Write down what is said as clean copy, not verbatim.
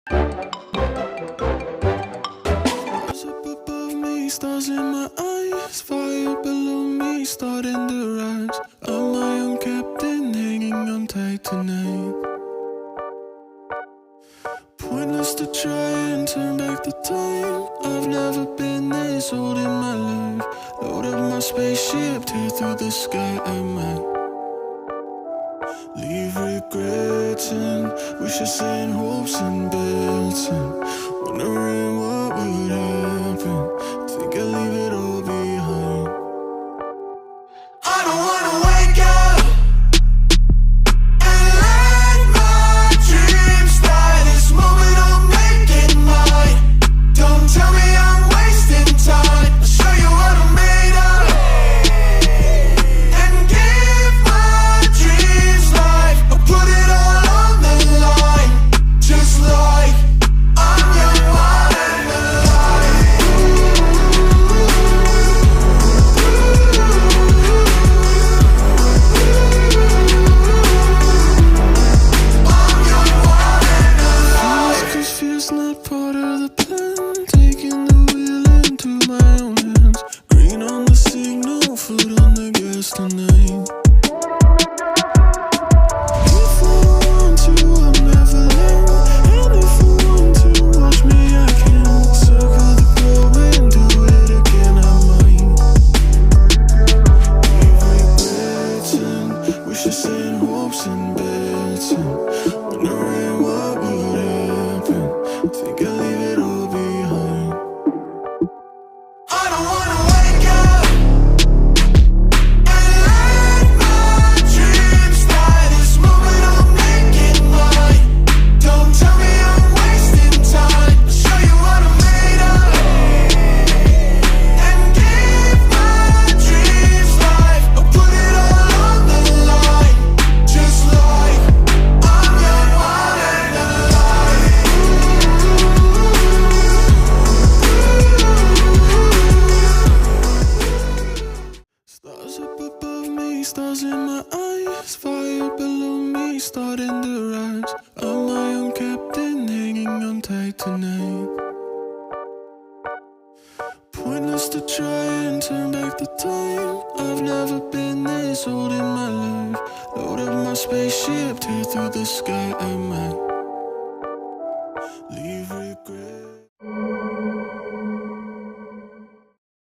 Stars up above me, stars in my eyes, fire below me, starting to rise. I'm my own captain, hanging on tight tonight. Pointless to try and turn back the time. I've never been this old in my life. Load up my spaceship, tear through the sky. I might leave regretting, wish I sent hopes and bets, and wondering what would happen. Think I'll leave it all behind. I don't wanna wake up and let my dreams die. This moment I'll make it mine. Don't tell me I'm wasting time. I'll show you what I'm made of and give my dreams life. I'll put it all on the line, just like I'm young, wild and alive. I'm young, wild and alive. 'Cause fear's not part of the plan. Taking the wheel into my own hands. Green on the signal, foot on the gas tonight. If I want to, I'll never land. And if I want to watch me, I can. Circle the globe and do it again, I might. Leave regretting, wish I sent hopes and bets, and wondering what would happen. Think I'll leave it all behind. I don't wanna wake up and let my dreams die. This moment I'll make it mine. Don't tell me I'm wasting time. I'll show you what I'm made of and give my dreams life. I'll put it all on the line, just like I'm young, wild and alive. Stars up above me, stars in my eyes, fire below me, starting to rise. I'm my own captain, hanging on tight tonight. Pointless to try and turn back the time. I've never been this old in my life. Load up my spaceship, tear through the sky. I might